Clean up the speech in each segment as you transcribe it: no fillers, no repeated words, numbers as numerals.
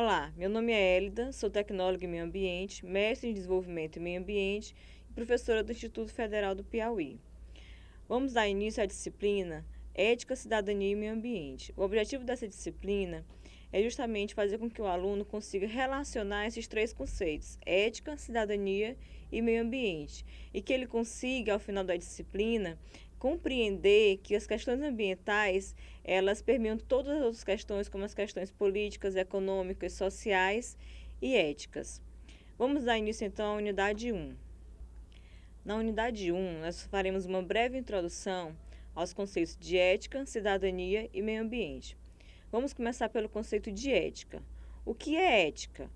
Olá, meu nome é Hélida, sou tecnóloga em meio ambiente, mestre em desenvolvimento em meio ambiente e professora do Instituto Federal do Piauí. Vamos dar início à disciplina Ética, Cidadania e Meio Ambiente. O objetivo dessa disciplina é justamente fazer com que o aluno consiga relacionar esses três conceitos, ética, cidadania e meio ambiente, e que ele consiga, ao final da disciplina, compreender que as questões ambientais, elas permeiam todas as outras questões, como as questões políticas, econômicas, sociais e éticas. Vamos dar início então à unidade 1. Na unidade 1, nós faremos uma breve introdução aos conceitos de ética, cidadania e meio ambiente. Vamos começar pelo conceito de ética. O que é ética?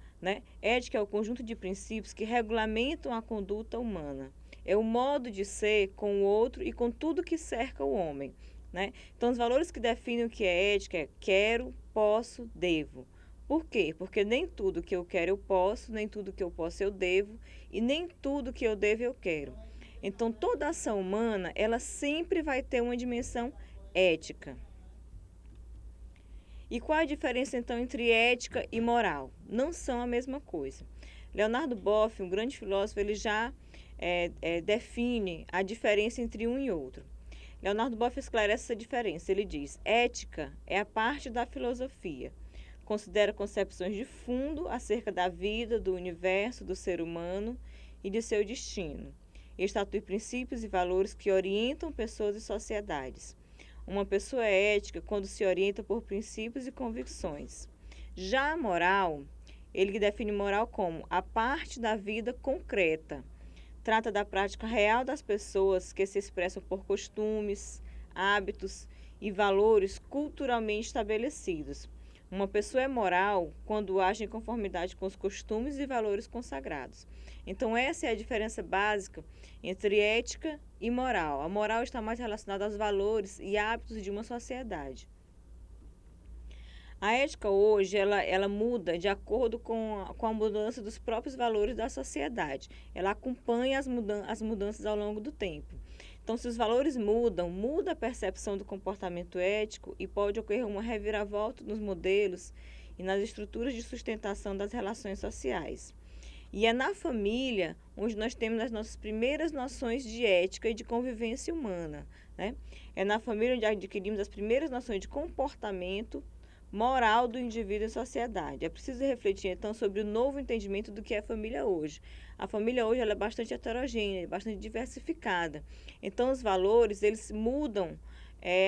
Ética é o conjunto de princípios que regulamentam a conduta humana. É o modo de ser com o outro e com tudo que cerca o homem. Então, os valores que definem o que é ética é quero, posso, devo. Por quê? Porque nem tudo que eu quero eu posso, nem tudo que eu posso eu devo, e nem tudo que eu devo eu quero. Então, toda ação humana, ela sempre vai ter uma dimensão ética. E qual a diferença, então, entre ética e moral? Não são a mesma coisa. Leonardo Boff, um grande filósofo, ele já define a diferença entre um e outro. Leonardo Boff esclarece essa diferença. Ele diz: ética é a parte da filosofia. Considera concepções de fundo acerca da vida, do universo, do ser humano e de seu destino. Estatui princípios e valores que orientam pessoas e sociedades. Uma pessoa é ética quando se orienta por princípios e convicções. Já a moral, ele define moral como a parte da vida concreta. Trata da prática real das pessoas que se expressam por costumes, hábitos e valores culturalmente estabelecidos. Uma pessoa é moral quando age em conformidade com os costumes e valores consagrados. Então, essa é a diferença básica entre ética e moral. A moral está mais relacionada aos valores e hábitos de uma sociedade. A ética hoje, ela muda de acordo com a mudança dos próprios valores da sociedade. Ela acompanha as mudanças ao longo do tempo. Então, se os valores mudam, muda a percepção do comportamento ético e pode ocorrer uma reviravolta nos modelos e nas estruturas de sustentação das relações sociais. E é na família onde nós temos as nossas primeiras noções de ética e de convivência humana. É na família onde adquirimos as primeiras noções de comportamento moral do indivíduo e sociedade. É preciso refletir, então, sobre o novo entendimento do que é a família hoje. A família hoje ela é bastante heterogênea, bastante diversificada. Então, os valores, eles mudam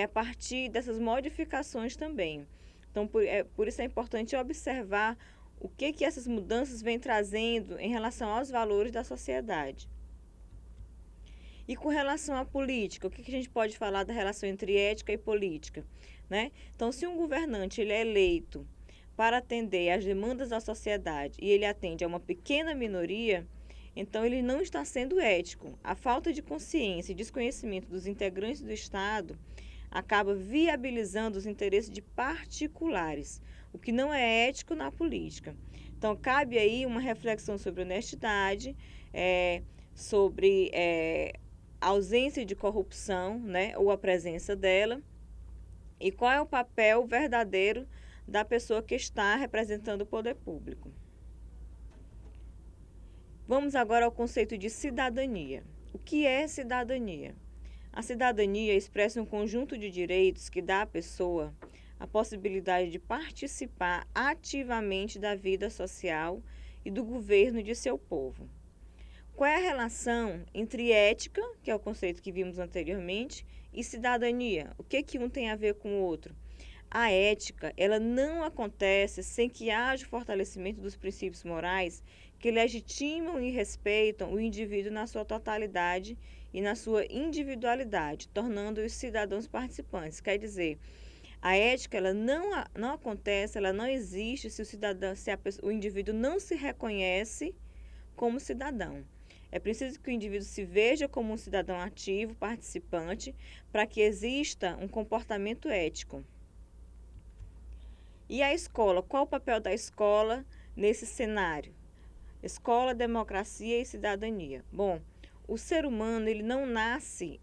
a partir dessas modificações também. Então, por isso é importante observar o que essas mudanças vêm trazendo em relação aos valores da sociedade. E com relação à política, o que a gente pode falar da relação entre ética e política? Então, se um governante ele é eleito para atender às demandas da sociedade e ele atende a uma pequena minoria, então ele não está sendo ético. A falta de consciência e desconhecimento dos integrantes do Estado acaba viabilizando os interesses de particulares, o que não é ético na política. Então, cabe aí uma reflexão sobre honestidade, sobre a ausência de corrupção, ou a presença dela, e qual é o papel verdadeiro da pessoa que está representando o poder público. Vamos agora ao conceito de cidadania. O que é cidadania? A cidadania expressa um conjunto de direitos que dá à pessoa a possibilidade de participar ativamente da vida social e do governo de seu povo. Qual é a relação entre ética, que é o conceito que vimos anteriormente, e cidadania? O que um tem a ver com o outro? A ética, ela não acontece sem que haja o fortalecimento dos princípios morais que legitimam e respeitam o indivíduo na sua totalidade e na sua individualidade, tornando-os cidadãos participantes. Quer dizer, a ética ela não acontece, ela não existe se o indivíduo não se reconhece como cidadão. É preciso que o indivíduo se veja como um cidadão ativo, participante, para que exista um comportamento ético. E a escola? Qual o papel da escola nesse cenário? Escola, democracia e cidadania. Bom, O ser humano, ele não nasce,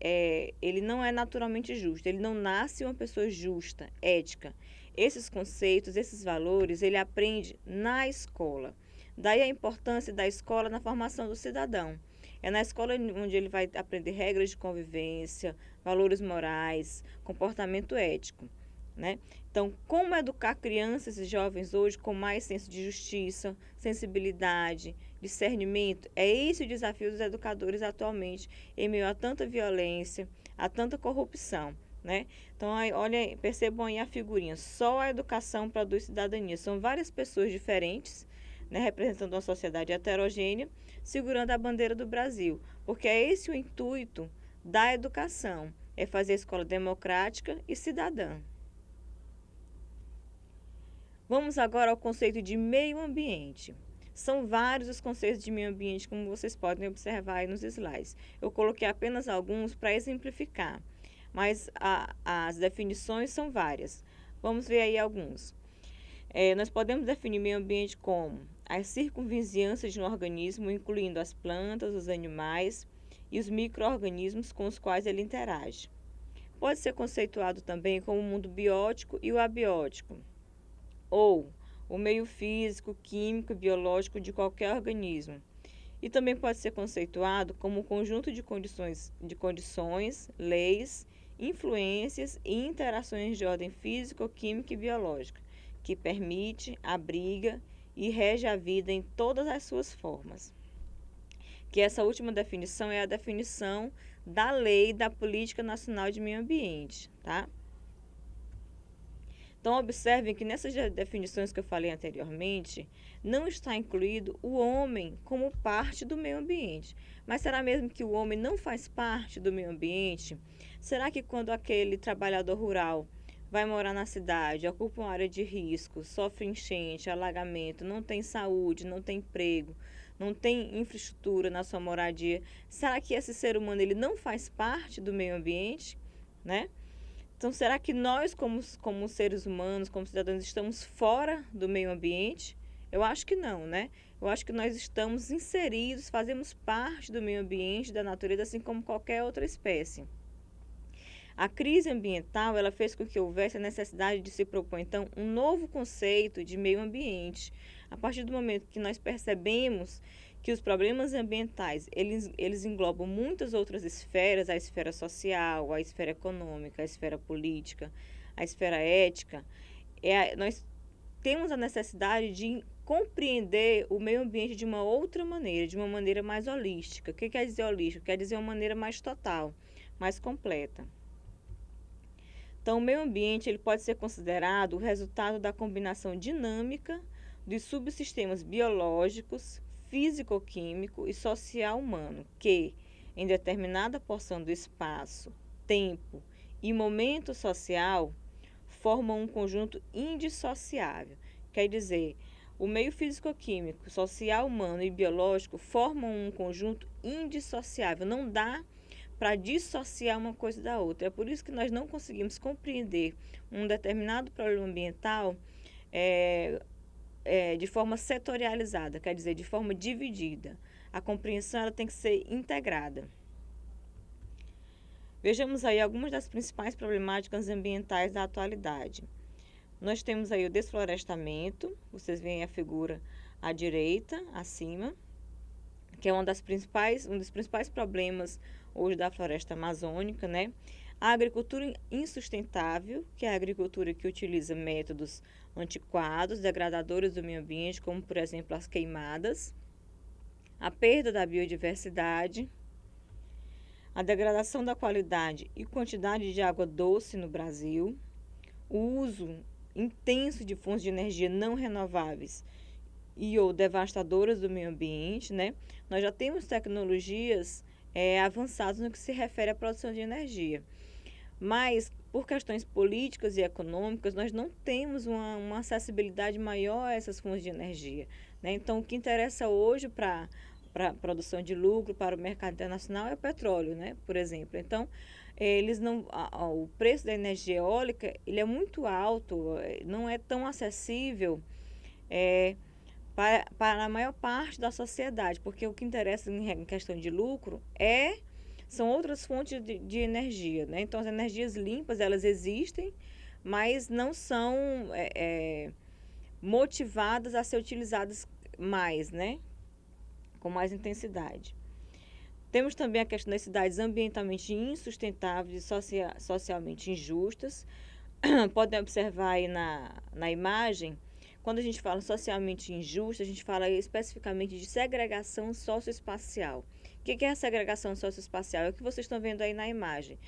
ele não é naturalmente justo, ele não nasce uma pessoa justa, ética. Esses conceitos, esses valores, ele aprende na escola. Daí a importância da escola na formação do cidadão. É na escola onde ele vai aprender regras de convivência, valores morais, comportamento ético, né? Então, como educar crianças e jovens hoje com mais senso de justiça, sensibilidade, discernimento? É esse o desafio dos educadores atualmente, em meio a tanta violência, a tanta corrupção, né? Então, aí, olha, percebam aí a figurinha. Só a educação produz cidadania. São várias pessoas diferentes, né, representando uma sociedade heterogênea, segurando a bandeira do Brasil. Porque é esse o intuito da educação, é fazer a escola democrática e cidadã. Vamos agora ao conceito de meio ambiente. São vários os conceitos de meio ambiente, como vocês podem observar aí nos slides. Eu coloquei apenas alguns para exemplificar, mas as definições são várias. Vamos ver aí alguns. Nós podemos definir meio ambiente como as circunvizinhanças de um organismo, incluindo as plantas, os animais e os micro-organismos com os quais ele interage. Pode ser conceituado também como o mundo biótico e o abiótico, ou o meio físico, químico e biológico de qualquer organismo. E também pode ser conceituado como um conjunto de condições, leis, influências e interações de ordem física, química e biológica, que permite, abriga e rege a vida em todas as suas formas. Que essa última definição é a definição da lei da Política Nacional de Meio Ambiente, tá? Então, observem que nessas definições que eu falei anteriormente, não está incluído o homem como parte do meio ambiente. Mas será mesmo que o homem não faz parte do meio ambiente? Será que quando aquele trabalhador rural vai morar na cidade, ocupa uma área de risco, sofre enchente, alagamento, não tem saúde, não tem emprego, não tem infraestrutura na sua moradia, será que esse ser humano ele não faz parte do meio ambiente, né? Então, será que nós, como seres humanos, como cidadãos, estamos fora do meio ambiente? Eu acho que não, né? Eu acho que nós estamos inseridos, fazemos parte do meio ambiente, da natureza, assim como qualquer outra espécie. A crise ambiental, ela fez com que houvesse a necessidade de se propor, então, um novo conceito de meio ambiente. A partir do momento que nós percebemos que os problemas ambientais, eles englobam muitas outras esferas, a esfera social, a esfera econômica, a esfera política, a esfera ética, nós temos a necessidade de compreender o meio ambiente de uma outra maneira, de uma maneira mais holística. O que quer dizer holístico? Quer dizer uma maneira mais total, mais completa. Então, o meio ambiente ele pode ser considerado o resultado da combinação dinâmica dos subsistemas biológicos, físico-químico e social humano, que, em determinada porção do espaço, tempo e momento social, formam um conjunto indissociável. Quer dizer, o meio físico-químico, social, humano e biológico formam um conjunto indissociável. Não dá para dissociar uma coisa da outra. É por isso que nós não conseguimos compreender um determinado problema ambiental de forma setorializada, quer dizer, de forma dividida. A compreensão ela tem que ser integrada. Vejamos aí algumas das principais problemáticas ambientais da atualidade. Nós temos aí o desflorestamento, vocês veem a figura à direita, acima, que é um dos principais problemas hoje da floresta amazônica, né? A agricultura insustentável, que é a agricultura que utiliza métodos antiquados, degradadores do meio ambiente, como, por exemplo, as queimadas. A perda da biodiversidade, a degradação da qualidade e quantidade de água doce no Brasil, o uso intenso de fontes de energia não renováveis e ou devastadoras do meio ambiente, né? Nós já temos tecnologias avançadas no que se refere à produção de energia, mas por questões políticas e econômicas nós não temos uma acessibilidade maior a essas fontes de energia, né? Então, o que interessa hoje para a produção de lucro para o mercado internacional é o petróleo, né? Por exemplo. Então, o preço da energia eólica ele é muito alto, não é tão acessível para a maior parte da sociedade, porque o que interessa em questão de lucro são outras fontes de energia, né? Então, as energias limpas, elas existem, mas não são motivadas a ser utilizadas mais, né? Com mais intensidade. Temos também a questão das cidades ambientalmente insustentáveis e socialmente injustas. Podem observar aí na imagem, quando a gente fala socialmente injusta, a gente fala especificamente de segregação socioespacial. O que é a segregação socioespacial? É o que vocês estão vendo aí na imagem.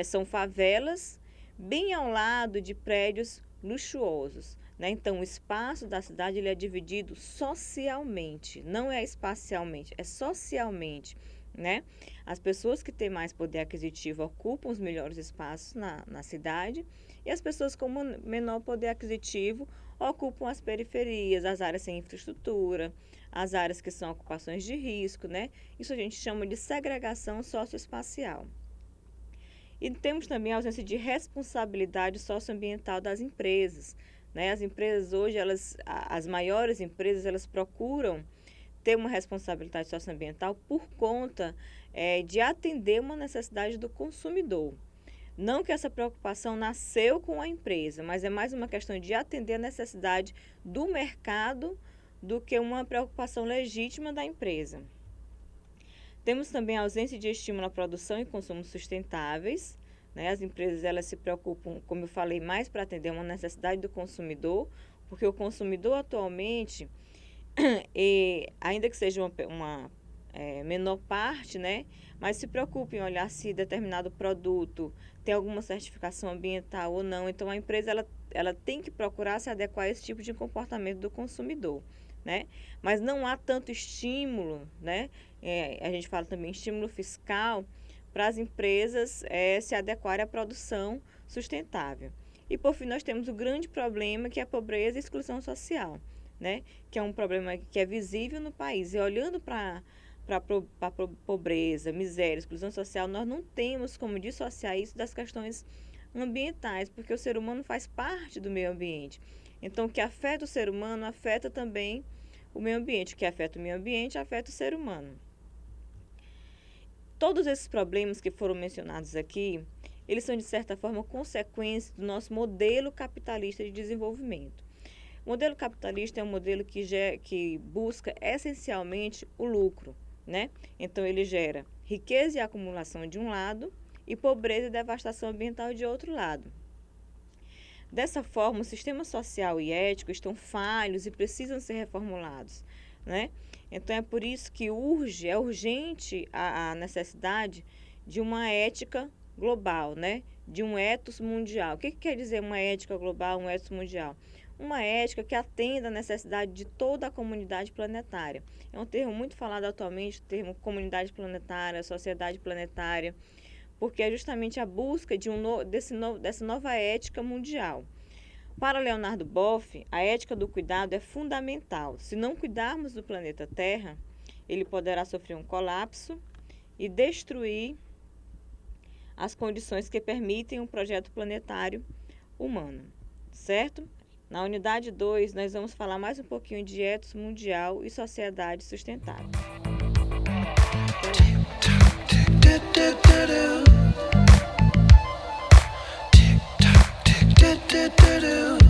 São favelas bem ao lado de prédios luxuosos, né? Então, o espaço da cidade ele é dividido socialmente, não é espacialmente, é socialmente, né? As pessoas que têm mais poder aquisitivo ocupam os melhores espaços na cidade e as pessoas com menor poder aquisitivo ocupam as periferias, as áreas sem infraestrutura, as áreas que são ocupações de risco, né? Isso a gente chama de segregação socioespacial. E temos também a ausência de responsabilidade socioambiental das empresas, né? As empresas hoje, as maiores empresas, elas procuram ter uma responsabilidade socioambiental por conta de atender uma necessidade do consumidor. Não que essa preocupação nasceu com a empresa, mas é mais uma questão de atender a necessidade do mercado do que uma preocupação legítima da empresa. Temos também a ausência de estímulo à produção e consumo sustentáveis, né? As empresas elas se preocupam, como eu falei, mais para atender uma necessidade do consumidor, porque o consumidor atualmente, ainda que seja uma menor parte, né? Mas se preocupa em olhar se determinado produto tem alguma certificação ambiental ou não. Então, a empresa ela tem que procurar se adequar a esse tipo de comportamento do consumidor, né? Mas não há tanto estímulo, né? A gente fala também estímulo fiscal para as empresas se adequarem à produção sustentável. E, por fim, nós temos o grande problema que é a pobreza e a exclusão social, né? Que é um problema que é visível no país. E olhando para a pobreza, miséria, exclusão social, nós não temos como dissociar isso das questões ambientais, porque o ser humano faz parte do meio ambiente. Então, o que afeta o ser humano afeta também o meio ambiente. O que afeta o meio ambiente afeta o ser humano. Todos esses problemas que foram mencionados aqui, eles são, de certa forma, consequências do nosso modelo capitalista de desenvolvimento. O modelo capitalista é um modelo que busca essencialmente o lucro, né? Então, ele gera riqueza e acumulação de um lado e pobreza e devastação ambiental de outro lado. Dessa forma, o sistema social e ético estão falhos e precisam ser reformulados, né? Então, é por isso que é urgente a necessidade de uma ética global, né? De um ethos mundial. O que quer dizer uma ética global, um ethos mundial? Uma ética que atenda à necessidade de toda a comunidade planetária. É um termo muito falado atualmente, o termo comunidade planetária, sociedade planetária, porque é justamente a busca dessa nova ética mundial. Para Leonardo Boff, a ética do cuidado é fundamental. Se não cuidarmos do planeta Terra, ele poderá sofrer um colapso e destruir as condições que permitem um projeto planetário humano, certo? Na unidade 2, nós vamos falar mais um pouquinho de ethos mundial e sociedade sustentável. Então,